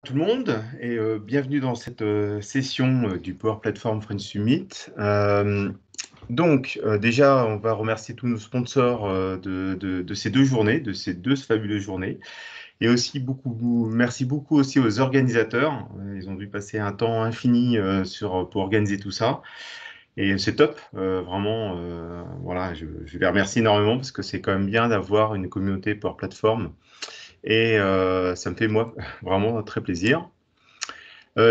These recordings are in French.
Tout le monde et bienvenue dans cette session du Power Platform French Summit. Déjà, on va remercier tous nos sponsors de ces deux journées, de ces deux fabuleuses journées. Et aussi merci beaucoup aussi aux organisateurs. Ils ont dû passer un temps infini pour organiser tout ça. Et c'est top, vraiment. Voilà, je les remercie énormément parce que c'est quand même bien d'avoir une communauté Power Platform. Et ça me fait moi vraiment très plaisir.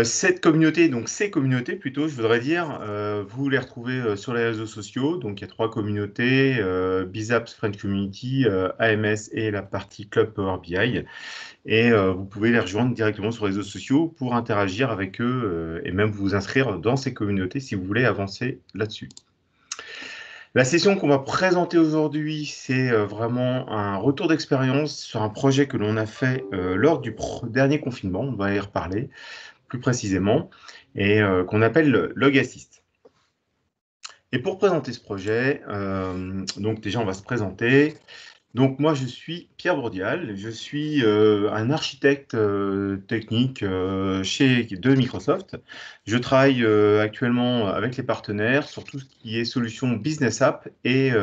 Cette communauté, donc ces communautés plutôt, je voudrais dire, vous les retrouvez sur les réseaux sociaux. Donc il y a trois communautés, Bizaps Friend Community, AMS et la partie Club Power BI. Et vous pouvez les rejoindre directement sur les réseaux sociaux pour interagir avec eux et même vous inscrire dans ces communautés si vous voulez avancer là-dessus. La session qu'on va présenter aujourd'hui, c'est vraiment un retour d'expérience sur un projet que l'on a fait lors du dernier confinement. On va y reparler plus précisément, et qu'on appelle Log Assist. Et pour présenter ce projet, donc déjà on va se présenter. Donc moi je suis Pierre Bourdial, je suis un architecte technique de Microsoft. Je travaille actuellement avec les partenaires sur tout ce qui est solutions Business App et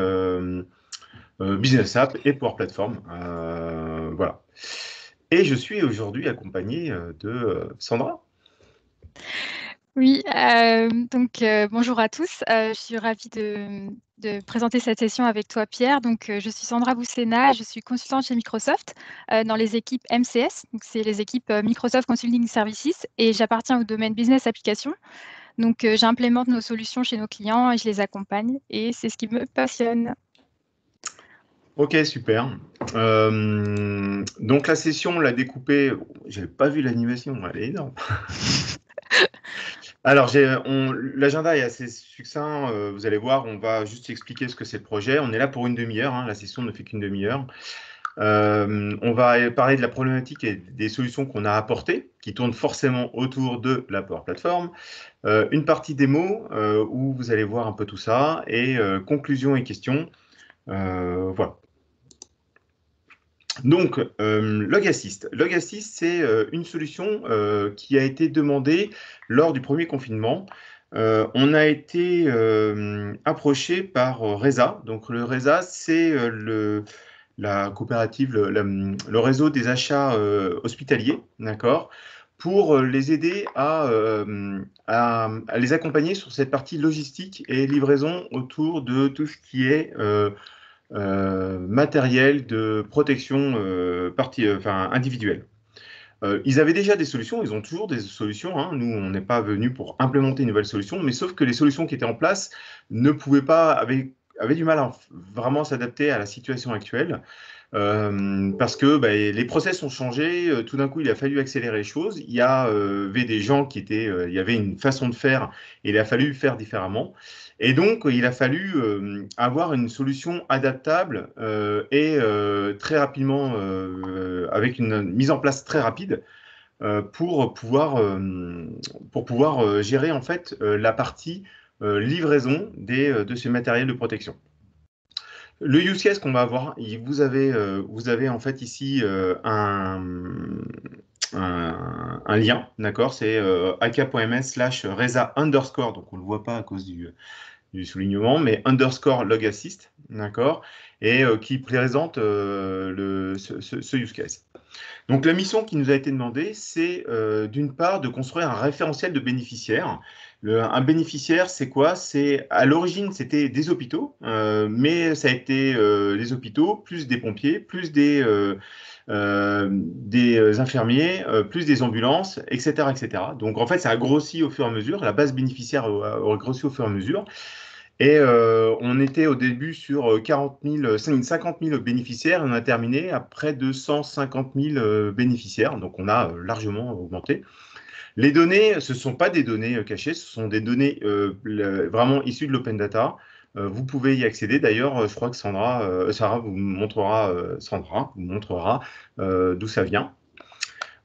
Power Platform. Voilà. Et je suis aujourd'hui accompagné de Sandra. Oui, bonjour à tous. Je suis ravie de présenter cette session avec toi, Pierre. Je suis Sandra Boussena, je suis consultante chez Microsoft dans les équipes MCS, donc c'est les équipes Microsoft Consulting Services, et j'appartiens au domaine Business Application. J'implémente nos solutions chez nos clients et je les accompagne, et c'est ce qui me passionne. Ok, super. Donc la session, on l'a découpée. J'avais pas vu l'animation, elle est énorme. Alors, l'agenda est assez succinct. Vous allez voir, on va juste expliquer ce que c'est le projet. On est là pour une demi-heure. La session ne fait qu'une demi-heure. On va parler de la problématique et des solutions qu'on a apportées, qui tournent forcément autour de la Power Platform. Une partie démo où vous allez voir un peu tout ça et conclusion et questions. Voilà. Donc, Log Assist. Log Assist, c'est une solution qui a été demandée lors du premier confinement. On a été approché par RESA. Donc, le RESA, c'est la coopérative, le réseau des achats hospitaliers, d'accord, pour les aider à les accompagner sur cette partie logistique et livraison autour de tout ce qui est matériel de protection individuelle. Ils avaient déjà des solutions, ils ont toujours des solutions. Nous, on n'est pas venu pour implémenter une nouvelle solution, mais sauf que les solutions qui étaient en place ne pouvaient pas, avaient du mal à vraiment s'adapter à la situation actuelle. Parce que les process ont changé, tout d'un coup il a fallu accélérer les choses, il y avait des gens il y avait une façon de faire et il a fallu faire différemment. Et donc il a fallu avoir une solution adaptable et très rapidement, avec une mise en place très rapide pour pouvoir gérer en fait la partie livraison de ces matériels de protection. Le use case qu'on va avoir, vous avez en fait ici un lien, d'accord? C'est aka.ms/reza underscore, donc on ne le voit pas à cause du soulignement, mais underscore log assist, d'accord? Et qui présente ce use case. Donc la mission qui nous a été demandée, c'est d'une part de construire un référentiel de bénéficiaires. Un bénéficiaire, c'est quoi? C'est à l'origine, c'était des hôpitaux, mais ça a été des hôpitaux, plus des pompiers, plus des infirmiers, plus des ambulances, etc., etc. Donc en fait, ça a grossi au fur et à mesure. La base bénéficiaire a grossi au fur et à mesure. Et on était au début sur 50 000 bénéficiaires et on a terminé à près de 150 000 bénéficiaires. Donc on a largement augmenté. Les données, ce ne sont pas des données cachées, ce sont des données vraiment issues de l'open data. Vous pouvez y accéder. D'ailleurs, je crois que Sarah vous montrera d'où ça vient.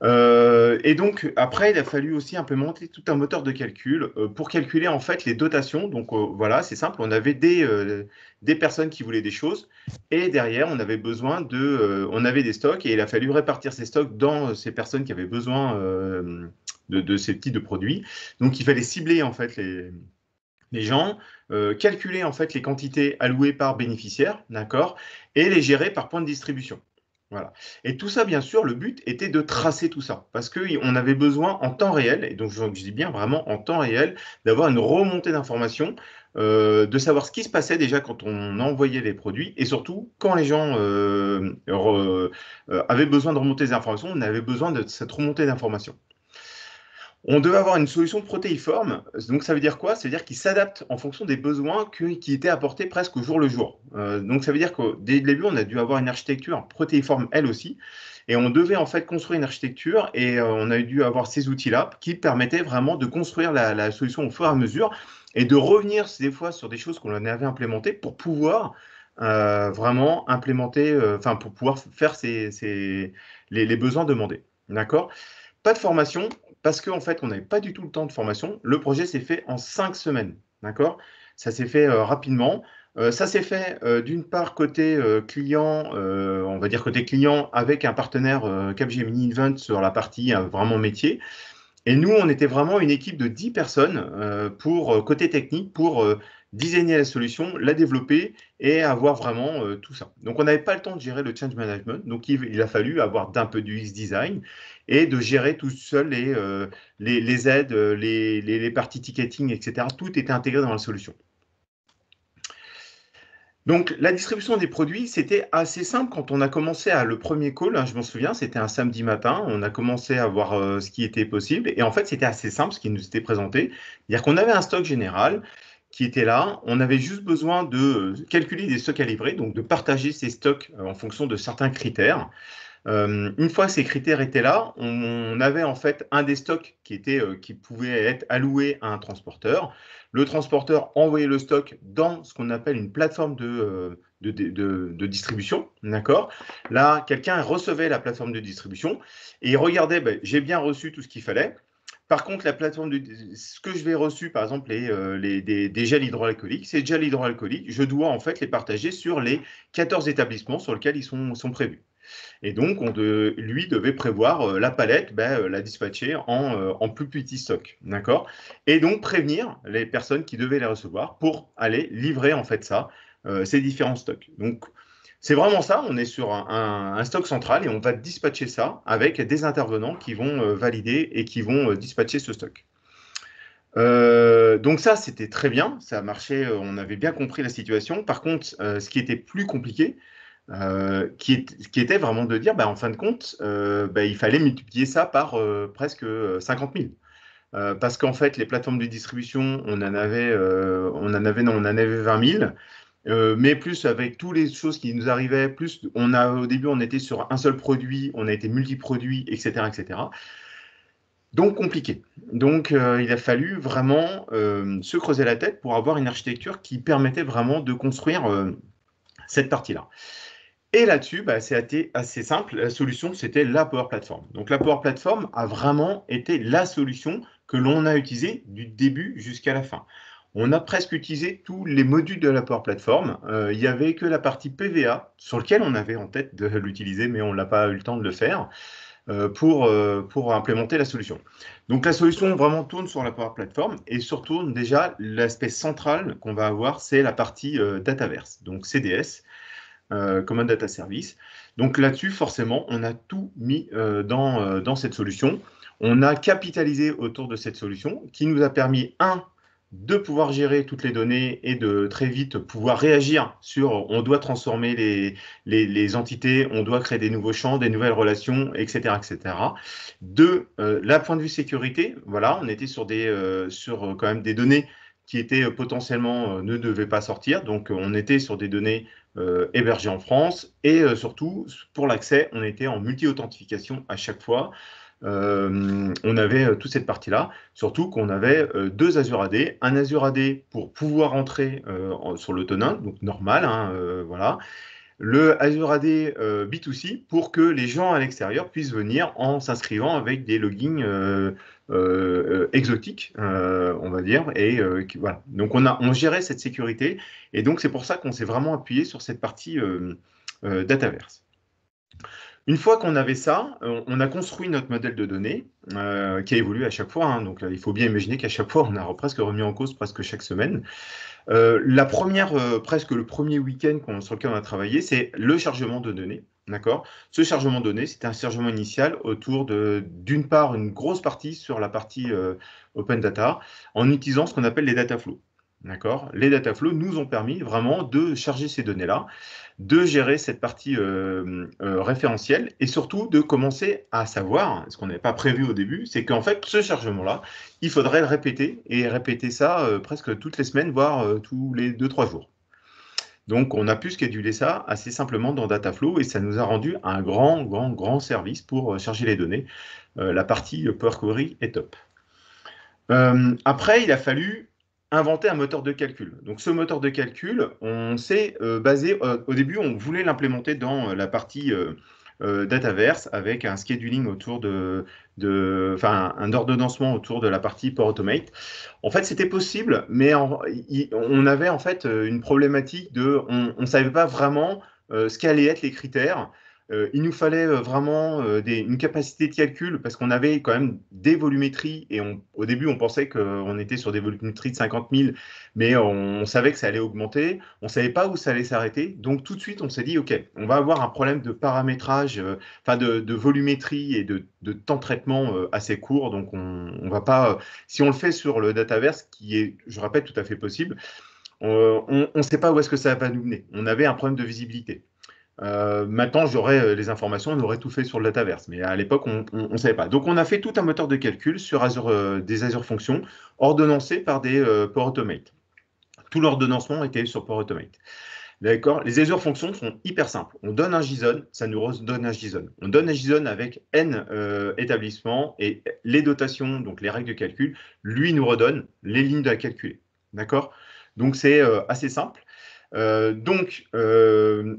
Et donc, après, il a fallu aussi implémenter tout un moteur de calcul pour calculer en fait les dotations. Donc, voilà, c'est simple, on avait des personnes qui voulaient des choses et derrière, on avait des stocks et il a fallu répartir ces stocks dans ces personnes qui avaient besoin de ces types de produits. Donc, il fallait cibler en fait les gens, calculer en fait les quantités allouées par bénéficiaire, d'accord, et les gérer par point de distribution. Voilà. Et tout ça, bien sûr, le but était de tracer tout ça, parce qu'on avait besoin en temps réel, et donc je dis bien vraiment en temps réel, d'avoir une remontée d'informations, de savoir ce qui se passait déjà quand on envoyait les produits, et surtout quand les gens avaient besoin de remonter des informations, on avait besoin de cette remontée d'informations. On devait avoir une solution protéiforme. Donc, ça veut dire quoi? Ça veut dire qu'il s'adapte en fonction des besoins qui étaient apportés presque au jour le jour. Donc, ça veut dire que dès le début, on a dû avoir une architecture protéiforme elle aussi. Et on devait en fait construire une architecture et on a dû avoir ces outils-là qui permettaient vraiment de construire la solution au fur et à mesure et de revenir des fois sur des choses qu'on avait implémentées pour pouvoir vraiment implémenter, enfin, pour pouvoir faire les besoins demandés. D'accord? Pas de formation, parce qu'en fait, on n'avait pas du tout le temps de formation. Le projet s'est fait en 5 semaines. D'accord? Ça s'est fait rapidement. Ça s'est fait d'une part côté client, on va dire côté client, avec un partenaire Capgemini Invent sur la partie vraiment métier. Et nous, on était vraiment une équipe de 10 personnes pour côté technique pour designer la solution, la développer et avoir vraiment tout ça. Donc, on n'avait pas le temps de gérer le change management. Donc, il a fallu avoir d'un peu du X-Design et de gérer tout seul les aides, les parties ticketing, etc. Tout était intégré dans la solution. Donc, la distribution des produits, c'était assez simple quand on a commencé à le premier call, hein, je m'en souviens, c'était un samedi matin, on a commencé à voir ce qui était possible, et en fait, c'était assez simple ce qui nous était présenté, c'est-à-dire qu'on avait un stock général qui était là, on avait juste besoin de calculer des stocks à livrer, donc de partager ces stocks en fonction de certains critères. Une fois que ces critères étaient là, on avait en fait un des stocks qui pouvait être alloué à un transporteur. Le transporteur envoyait le stock dans ce qu'on appelle une plateforme de distribution. D'accord? Là, quelqu'un recevait la plateforme de distribution et il regardait, ben, j'ai bien reçu tout ce qu'il fallait. Par contre, ce que je vais reçu, par exemple, des gels hydroalcooliques, ces gels hydroalcooliques, je dois en fait les partager sur les 14 établissements sur lesquels ils sont prévus. Et donc, lui devait prévoir la palette, ben, la dispatcher en plus petit stock. D'accord? Et donc, prévenir les personnes qui devaient les recevoir pour aller livrer en fait ça, ces différents stocks. Donc, c'est vraiment ça, on est sur un stock central et on va dispatcher ça avec des intervenants qui vont valider et qui vont dispatcher ce stock. Donc ça, c'était très bien, ça marchait, on avait bien compris la situation. Par contre, ce qui était plus compliqué, qui était vraiment de dire, bah, en fin de compte, bah, il fallait multiplier ça par presque 50 000. Parce qu'en fait, les plateformes de distribution, non, on en avait 20 000. Mais plus avec toutes les choses qui nous arrivaient, plus au début, on était sur un seul produit, on a été multi-produits, etc., etc. Donc compliqué. Donc il a fallu vraiment se creuser la tête pour avoir une architecture qui permettait vraiment de construire cette partie-là. Et là-dessus, bah, c'est assez simple. La solution, c'était la Power Platform. Donc, la Power Platform a vraiment été la solution que l'on a utilisée du début jusqu'à la fin. On a presque utilisé tous les modules de la Power Platform. Il n'y avait que la partie PVA sur lequel on avait en tête de l'utiliser, mais on n'a pas eu le temps de le faire pour implémenter la solution. Donc, la solution vraiment tourne sur la Power Platform et surtout, déjà, l'aspect central qu'on va avoir, c'est la partie Dataverse, donc CDS. Common Data Service. Donc là-dessus, forcément, on a tout mis dans cette solution. On a capitalisé autour de cette solution qui nous a permis, de pouvoir gérer toutes les données et de très vite pouvoir réagir sur on doit transformer les entités, on doit créer des nouveaux champs, des nouvelles relations, etc. etc. Deux, la point de vue sécurité, voilà, on était sur quand même des données qui étaient potentiellement ne devaient pas sortir. Donc, on était sur des données hébergées en France et surtout, pour l'accès, on était en multi-authentification à chaque fois. On avait toute cette partie-là, surtout qu'on avait deux Azure AD, un Azure AD pour pouvoir entrer sur le tenant, donc normal, hein, voilà, le Azure AD B2C pour que les gens à l'extérieur puissent venir en s'inscrivant avec des logins exotiques, on va dire. Et voilà. Donc, on gérait cette sécurité. Et donc, c'est pour ça qu'on s'est vraiment appuyé sur cette partie Dataverse. Une fois qu'on avait ça, on a construit notre modèle de données qui a évolué à chaque fois. Hein. Donc, il faut bien imaginer qu'à chaque fois, on a presque remis en cause presque chaque semaine. La première, presque le premier week-end sur lequel on a travaillé, c'est le chargement de données. D'accord. Ce chargement de données, c'était un chargement initial autour d'une part, une grosse partie sur la partie Open Data, en utilisant ce qu'on appelle les data flows. D'accord. Les data flows nous ont permis vraiment de charger ces données-là, de gérer cette partie référentielle et surtout de commencer à savoir, ce qu'on n'avait pas prévu au début, c'est qu'en fait, ce chargement-là, il faudrait le répéter et répéter ça presque toutes les semaines, voire tous les 2-3 jours. Donc, on a pu scheduler ça assez simplement dans Dataflow et ça nous a rendu un grand service pour charger les données. La partie Power Query est top. Après, il a fallu inventer un moteur de calcul. Donc, ce moteur de calcul, on s'est basé, au début, on voulait l'implémenter dans la partie Dataverse avec un scheduling autour enfin, un ordonnancement autour de la partie Power Automate. En fait, c'était possible, mais on avait en fait une problématique on ne savait pas vraiment ce qu'allaient être les critères. Il nous fallait vraiment une capacité de calcul parce qu'on avait quand même des volumétries et au début on pensait qu'on était sur des volumétries de 50 000, mais on savait que ça allait augmenter, on ne savait pas où ça allait s'arrêter, donc tout de suite on s'est dit ok, on va avoir un problème de paramétrage, enfin de volumétrie et de temps de traitement assez court, donc on va pas, si on le fait sur le Dataverse, qui est, je répète, tout à fait possible, on ne sait pas où est-ce que ça va nous mener, on avait un problème de visibilité. Maintenant, j'aurais les informations, on aurait tout fait sur le Dataverse, mais à l'époque, on ne savait pas. Donc, on a fait tout un moteur de calcul sur Azure, des Azure Functions, ordonnancés par des Power Automate. Tout l'ordonnancement était sur Power Automate. D'accord. Les Azure Functions sont hyper simples. On donne un JSON, ça nous redonne un JSON. On donne un JSON avec N établissements et les dotations, donc les règles de calcul, lui nous redonne les lignes à calculer. D'accord. Donc, c'est assez simple.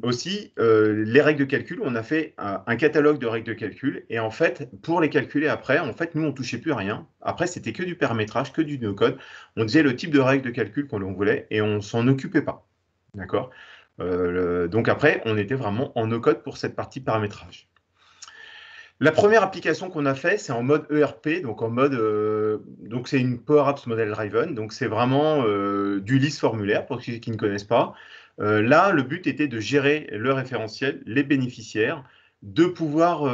Aussi, les règles de calcul, on a fait un catalogue de règles de calcul et en fait, pour les calculer après, en fait, nous, on ne touchait plus à rien. Après, c'était que du paramétrage, que du no-code. On disait le type de règles de calcul qu'on voulait et on ne s'en occupait pas. D'accord. Donc après, on était vraiment en no-code pour cette partie paramétrage. La première application qu'on a fait, c'est en mode ERP, donc en mode, donc c'est une Power Apps Model Driven, donc c'est vraiment du list formulaire pour ceux qui ne connaissent pas. Là, le but était de gérer le référentiel, les bénéficiaires, de pouvoir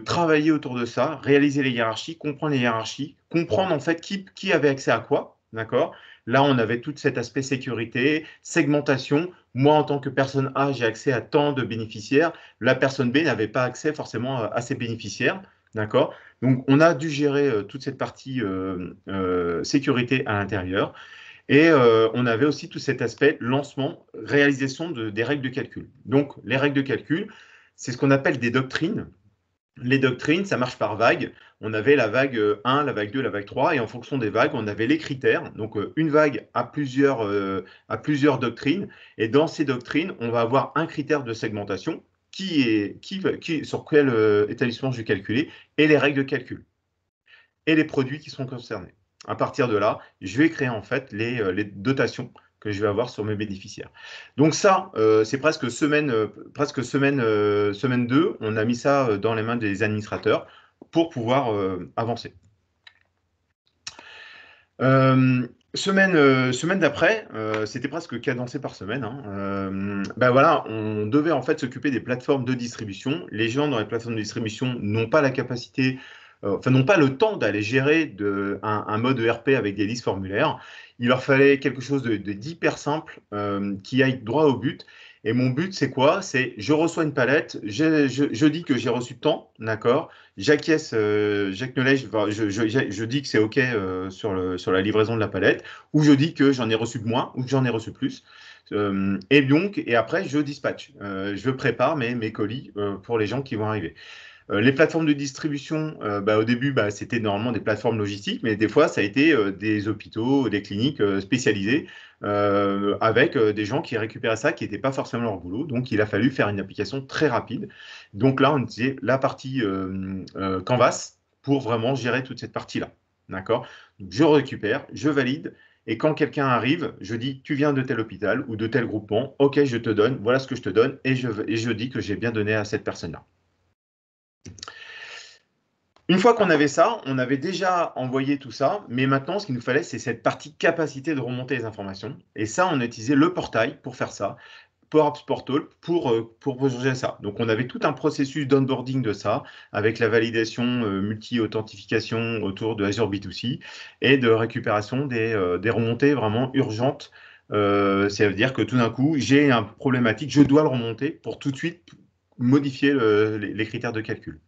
travailler autour de ça, réaliser les hiérarchies, comprendre en fait qui avait accès à quoi, d'accord? Là, on avait tout cet aspect sécurité, segmentation. Moi, en tant que personne A, j'ai accès à tant de bénéficiaires. La personne B n'avait pas accès forcément à ses bénéficiaires. D'accord. Donc, on a dû gérer toute cette partie sécurité à l'intérieur. Et on avait aussi tout cet aspect lancement, réalisation des règles de calcul. Donc, les règles de calcul, c'est ce qu'on appelle des doctrines. Les doctrines, ça marche par vague. On avait la vague 1, la vague 2, la vague 3, et en fonction des vagues, on avait les critères. Donc, une vague a plusieurs doctrines, et dans ces doctrines, on va avoir un critère de segmentation sur quel établissement je vais calculer, et les règles de calcul, et les produits qui sont concernés. À partir de là, je vais créer en fait les dotations que je vais avoir sur mes bénéficiaires. Donc ça, c'est presque semaine 2, on a mis ça dans les mains des administrateurs pour pouvoir avancer. Semaine d'après, c'était presque cadencé par semaine. Hein. Ben voilà, on devait en fait s'occuper des plateformes de distribution. Les gens dans les plateformes de distribution n'ont pas la capacité, enfin n'ont pas le temps d'aller gérer un mode ERP avec des listes formulaires. Il leur fallait quelque chose d'hyper simple qui aille droit au but. Et mon but, c'est quoi? C'est je reçois une palette, je dis que j'ai reçu tant, d'accord? J'acquiesce, j'acknowledge, je dis que c'est OK sur la livraison de la palette, ou je dis que j'en ai reçu moins, ou que j'en ai reçu plus. Et après, je dispatche. Je prépare mes colis pour les gens qui vont arriver. Les plateformes de distribution, au début, c'était normalement des plateformes logistiques, mais des fois, ça a été des hôpitaux, des cliniques spécialisées avec des gens qui récupéraient ça, qui n'étaient pas forcément leur boulot. Donc, il a fallu faire une application très rapide. Donc là, on utilisait la partie Canvas pour vraiment gérer toute cette partie-là. D'accord? Donc, je récupère, je valide. Et quand quelqu'un arrive, je dis, tu viens de tel hôpital ou de tel groupement, ok, je te donne, voilà ce que je te donne, et je dis que j'ai bien donné à cette personne-là. Une fois qu'on avait ça, on avait déjà envoyé tout ça, mais maintenant, ce qu'il nous fallait, c'est cette partie capacité de remonter les informations. Et ça, on a utilisé le portail pour faire ça, Power Apps Portal, pour gérer ça. Donc, on avait tout un processus d'onboarding de ça, avec la validation multi-authentification autour de Azure B2C et de récupération des remontées vraiment urgentes. Ça veut dire que tout d'un coup, j'ai un problématique, je dois le remonter pour tout de suite modifier les critères de calcul.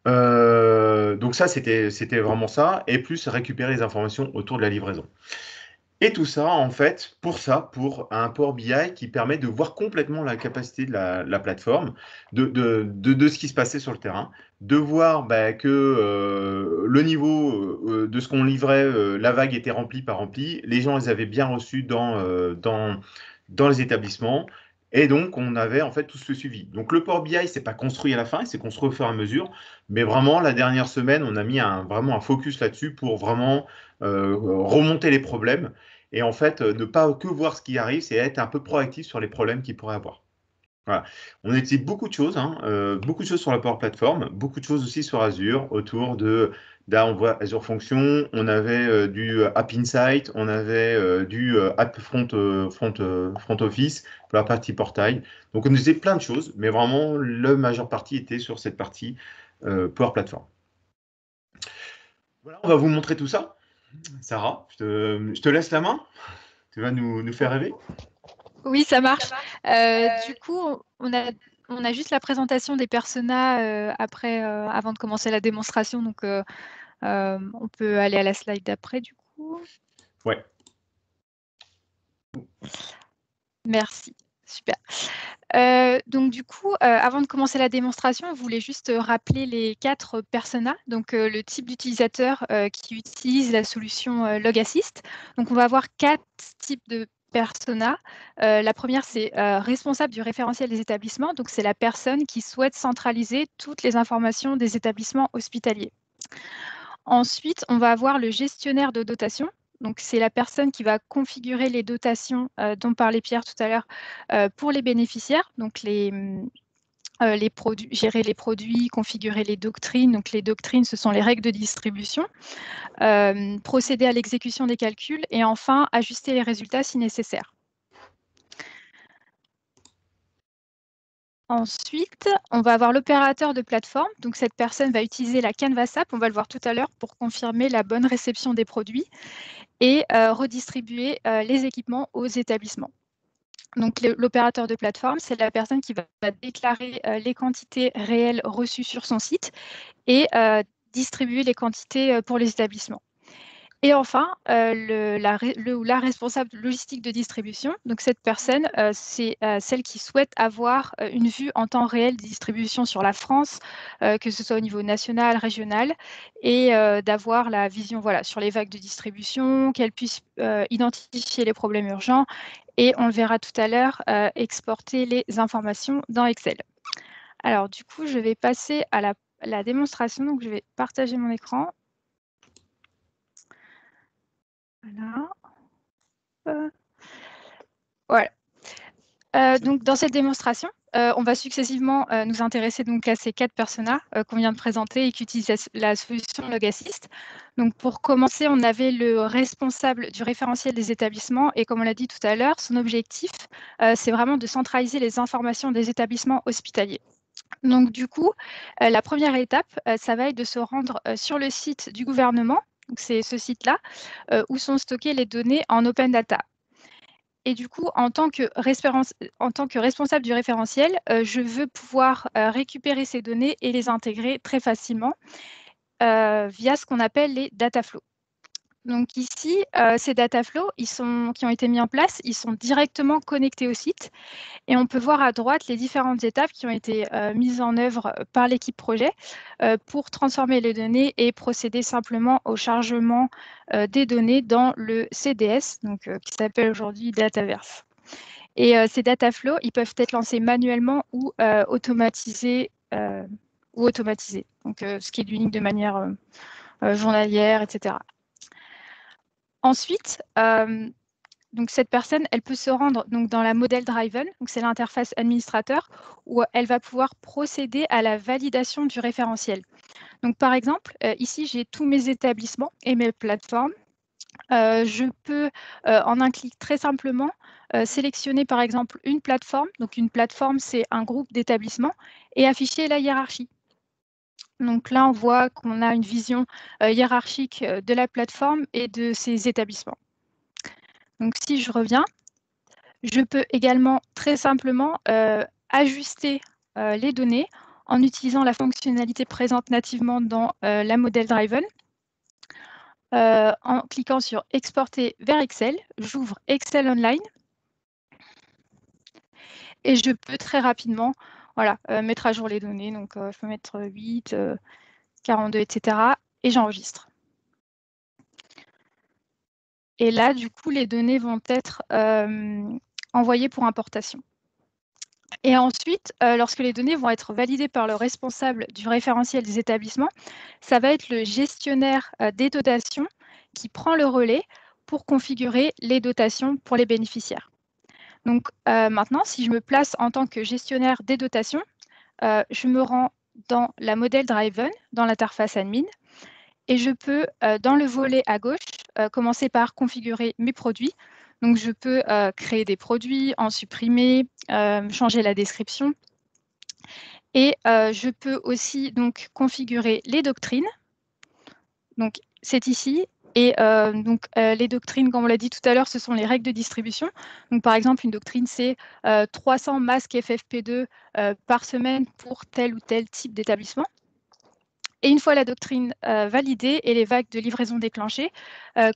Donc ça, c'était vraiment ça, et plus récupérer les informations autour de la livraison. Et tout ça, en fait, pour un Power BI qui permet de voir complètement la capacité de la plateforme, de ce qui se passait sur le terrain, de voir que le niveau de ce qu'on livrait, la vague était remplie par remplie, les gens les avaient bien reçus dans les établissements, et donc on avait en fait tout ce suivi. Donc le Power BI, c'est pas construit à la fin, c'est construit au fur et à mesure, mais vraiment la dernière semaine, on a mis vraiment un focus là-dessus pour vraiment remonter les problèmes et en fait, ne pas que voir ce qui arrive, c'est être un peu proactif sur les problèmes qu'il pourrait avoir. Voilà. On utilise beaucoup de choses sur la Power Platform, beaucoup de choses aussi sur Azure, autour de, là on voit Azure Function, on avait du App Insight, on avait du App front Office pour la partie portail. Donc on utilisait plein de choses, mais vraiment, la majeure partie était sur cette partie Power Platform. Voilà, on va vous montrer tout ça. Sarah, je te laisse la main. Tu vas nous faire rêver. Oui, ça marche. Du coup, on a juste la présentation des personas après, avant de commencer la démonstration. Donc, on peut aller à la slide d'après, du coup. Ouais. Merci. Super. Donc du coup, avant de commencer la démonstration, on voulait juste rappeler les 4 personas, donc le type d'utilisateur qui utilise la solution Log Assist. Donc on va avoir 4 types de personas. La première, c'est responsable du référentiel des établissements. Donc c'est la personne qui souhaite centraliser toutes les informations des établissements hospitaliers. Ensuite, on va avoir le gestionnaire de dotation. Donc, c'est la personne qui va configurer les dotations dont parlait Pierre tout à l'heure pour les bénéficiaires. Donc, gérer les produits, configurer les doctrines. Donc, les doctrines, ce sont les règles de distribution. Procéder à l'exécution des calculs et enfin, ajuster les résultats si nécessaire. Ensuite, on va avoir l'opérateur de plateforme. Donc, cette personne va utiliser la Canvas App, on va le voir tout à l'heure, pour confirmer la bonne réception des produits et redistribuer les équipements aux établissements. Donc, l'opérateur de plateforme, c'est la personne qui va déclarer les quantités réelles reçues sur son site et distribuer les quantités pour les établissements. Et enfin, la responsable logistique de distribution. Donc, cette personne, c'est celle qui souhaite avoir une vue en temps réel des distributions sur la France, que ce soit au niveau national, régional, et d'avoir la vision sur les vagues de distribution, qu'elle puisse identifier les problèmes urgents, et on le verra tout à l'heure, exporter les informations dans Excel. Alors, du coup, je vais passer à la démonstration. Donc, je vais partager mon écran. Voilà. Donc, dans cette démonstration, on va successivement nous intéresser donc à ces 4 personas qu'on vient de présenter et qui utilisent la solution Log Assist. Donc, pour commencer, on avait le responsable du référentiel des établissements et comme on l'a dit tout à l'heure, son objectif, c'est vraiment de centraliser les informations des établissements hospitaliers. Donc, du coup, la première étape, ça va être de se rendre sur le site du gouvernement, donc c'est ce site-là, où sont stockées les données en open data. Et du coup, en tant que responsable du référentiel, je veux pouvoir récupérer ces données et les intégrer très facilement via ce qu'on appelle les data flows. Donc ici, ces data flows qui ont été mis en place, ils sont directement connectés au site et on peut voir à droite les différentes étapes qui ont été mises en œuvre par l'équipe projet pour transformer les données et procéder simplement au chargement des données dans le CDS, donc, qui s'appelle aujourd'hui Dataverse. Et ces data flows, ils peuvent être lancés manuellement ou automatisés. Donc, ce qui est unique de manière journalière, etc. Ensuite, donc cette personne, elle peut se rendre donc, dans la model driven, donc c'est l'interface administrateur, où elle va pouvoir procéder à la validation du référentiel. Donc par exemple, ici j'ai tous mes établissements et mes plateformes. Je peux, en un clic très simplement, sélectionner par exemple une plateforme. Donc une plateforme, c'est un groupe d'établissements et afficher la hiérarchie. Donc là, on voit qu'on a une vision hiérarchique de la plateforme et de ses établissements. Donc si je reviens, je peux également très simplement ajuster les données en utilisant la fonctionnalité présente nativement dans la model driven. En cliquant sur exporter vers Excel, j'ouvre Excel Online et je peux très rapidement mettre à jour les données. Donc, je peux mettre 8, 42, etc. et j'enregistre. Et là, du coup, les données vont être envoyées pour importation. Et ensuite, lorsque les données vont être validées par le responsable du référentiel des établissements, ça va être le gestionnaire des dotations qui prend le relais pour configurer les dotations pour les bénéficiaires. Donc maintenant, si je me place en tant que gestionnaire des dotations, je me rends dans la model driven, dans l'interface admin, et je peux, dans le volet à gauche, commencer par configurer mes produits. Donc, je peux créer des produits, en supprimer, changer la description. Et je peux aussi donc, configurer les doctrines. Donc, c'est ici. Et les doctrines, comme on l'a dit tout à l'heure, ce sont les règles de distribution. Donc, par exemple, une doctrine, c'est 300 masques FFP2 par semaine pour tel ou tel type d'établissement. Et une fois la doctrine validée et les vagues de livraison déclenchées,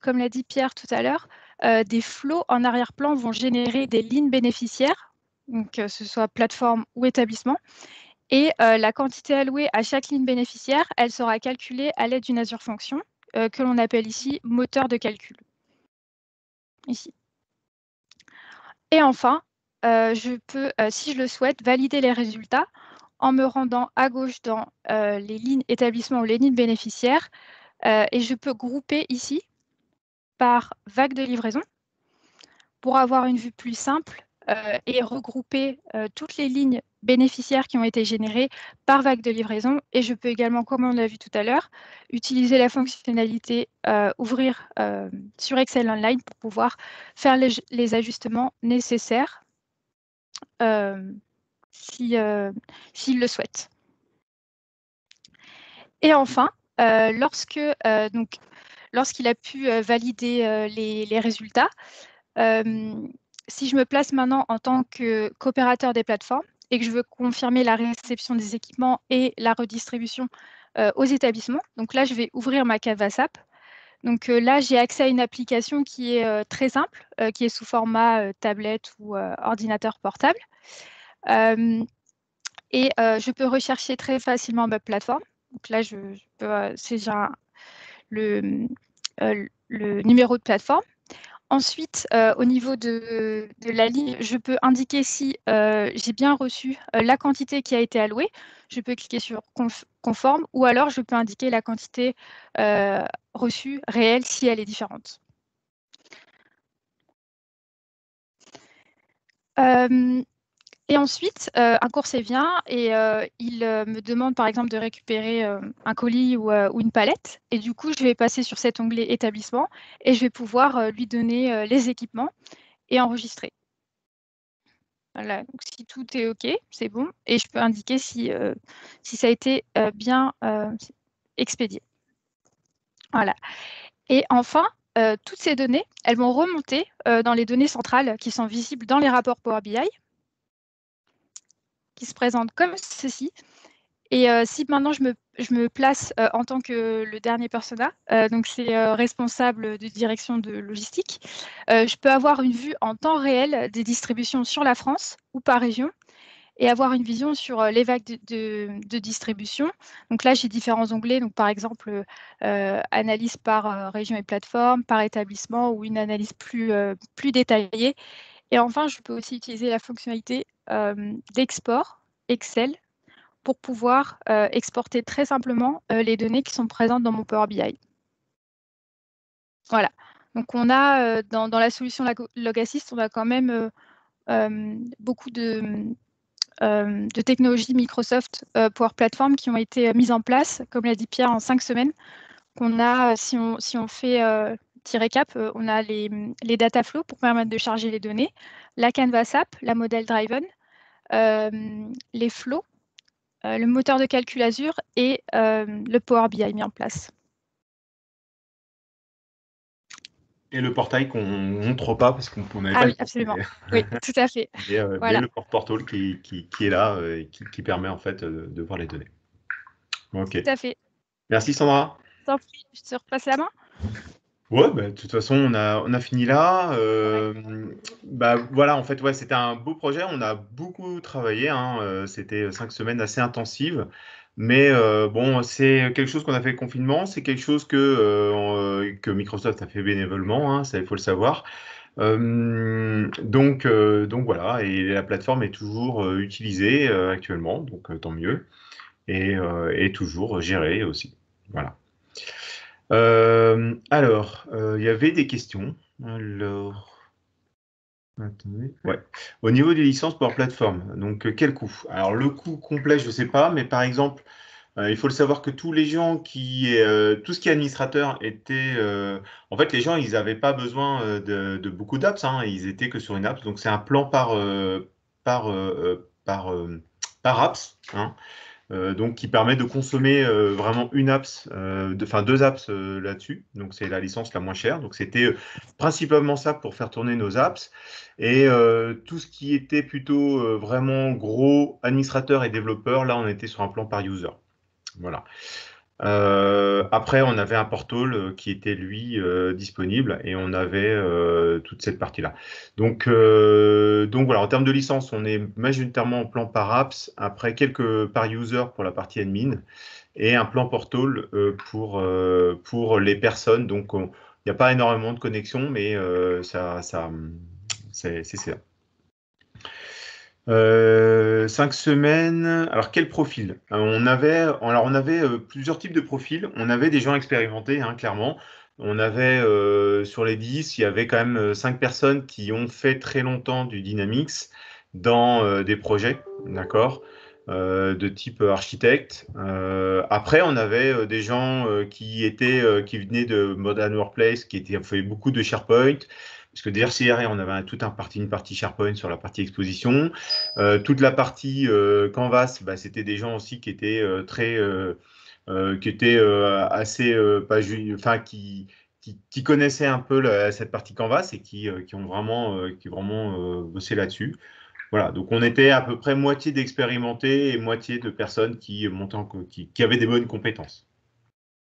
comme l'a dit Pierre tout à l'heure, des flots en arrière-plan vont générer des lignes bénéficiaires, donc, que ce soit plateforme ou établissement. Et la quantité allouée à chaque ligne bénéficiaire, elle sera calculée à l'aide d'une Azure Function, que l'on appelle ici moteur de calcul. Ici. Et enfin, je peux, si je le souhaite, valider les résultats en me rendant à gauche dans les lignes établissements ou les lignes bénéficiaires. Et je peux grouper ici par vague de livraison pour avoir une vue plus simple et regrouper toutes les lignes bénéficiaires qui ont été générées par vague de livraison. Et je peux également, comme on l'a vu tout à l'heure, utiliser la fonctionnalité ouvrir sur Excel Online pour pouvoir faire les ajustements nécessaires s'il le souhaite. Et enfin, lorsqu'il a pu valider les résultats, si je me place maintenant en tant qu'opérateur des plateformes et que je veux confirmer la réception des équipements et la redistribution aux établissements, donc là, je vais ouvrir ma Canvas App. Donc là, j'ai accès à une application qui est très simple, qui est sous format tablette ou ordinateur portable. Et je peux rechercher très facilement ma plateforme. Donc là, c'est le numéro de plateforme. Ensuite, au niveau de la ligne, je peux indiquer si j'ai bien reçu la quantité qui a été allouée. Je peux cliquer sur conforme ou alors je peux indiquer la quantité reçue réelle si elle est différente. Et ensuite, un coursier vient et il me demande par exemple de récupérer un colis ou une palette. Et du coup, je vais passer sur cet onglet établissement et je vais pouvoir lui donner les équipements et enregistrer. Voilà, donc si tout est OK, c'est bon. Et je peux indiquer si ça a été bien expédié. Voilà. Et enfin, toutes ces données, elles vont remonter dans les données centrales qui sont visibles dans les rapports Power BI, qui se présentent comme ceci. Et si maintenant je me je me place en tant que le dernier persona, donc c'est responsable de direction de logistique. Je peux avoir une vue en temps réel des distributions sur la France ou par région et avoir une vision sur les vagues de distribution. Donc là, j'ai différents onglets, donc par exemple, analyse par région et plateforme, par établissement ou une analyse plus détaillée. Et enfin, je peux aussi utiliser la fonctionnalité d'export Excel pour pouvoir exporter très simplement les données qui sont présentes dans mon Power BI. Voilà. Donc on a dans la solution Logassist, on a quand même beaucoup de technologies Microsoft Power Platform qui ont été mises en place, comme l'a dit Pierre, en 5 semaines. Qu'on a, si on fait petit récap, on a les data flows pour permettre de charger les données, la Canvas App, la model driven, les flows, le moteur de calcul Azure et le Power BI mis en place. Et le portail qu'on ne montre pas parce qu'on n'avait Ah pas le oui, temps. absolument. Oui, tout à fait. Mais Voilà. le port portal qui est là et qui permet en fait de voir les données. Ok. Tout à fait. Merci Sandra. T'en prie, je te repasse la main. Ouais, bah, de toute façon, on a fini là. Ouais. Bah, voilà, en fait, ouais, c'était un beau projet. On a beaucoup travaillé, hein. C'était 5 semaines assez intensives. Mais bon, c'est quelque chose qu'on a fait le confinement. C'est quelque chose que Microsoft a fait bénévolement, hein, ça, il faut le savoir. Donc voilà, et la plateforme est toujours utilisée actuellement, donc tant mieux. Et toujours gérée aussi. Voilà. Il y avait des questions. Alors, attendez. Ouais. Au niveau des licences pour plateforme, donc quel coût? Alors, le coût complet, je ne sais pas, mais par exemple, il faut le savoir que tous les gens tout ce qui est administrateur était, en fait, les gens, ils n'avaient pas besoin de beaucoup d'apps, hein, ils étaient que sur une app, donc c'est un plan par apps, hein. Donc qui permet de consommer vraiment une apps, enfin deux apps là-dessus. Donc c'est la licence la moins chère. Donc c'était principalement ça pour faire tourner nos apps. Et tout ce qui était plutôt vraiment gros administrateur et développeur, là on était sur un plan par user. Voilà. Après, on avait un portal qui était lui disponible et on avait toute cette partie-là. Donc voilà, en termes de licence, on est majoritairement en plan par apps, après quelques par user pour la partie admin et un plan portal pour les personnes. Donc il n'y a pas énormément de connexions, mais c'est ça. 5 semaines. Alors, quel profil? On avait plusieurs types de profils. On avait des gens expérimentés, hein, clairement. On avait sur les 10, il y avait quand même 5 personnes qui ont fait très longtemps du Dynamics dans des projets, d'accord, de type architecte. Après, on avait des gens qui venaient de Modern Workplace, qui étaient fait beaucoup de SharePoint. Parce que derrière CRE, on avait une partie SharePoint sur la partie exposition. Toute la partie Canvas, bah, c'était des gens aussi qui étaient qui étaient assez, pas enfin, qui connaissaient un peu cette partie Canvas et qui ont vraiment bossé là-dessus. Voilà, donc on était à peu près moitié d'expérimentés et moitié de personnes qui montaient qui avaient des bonnes compétences.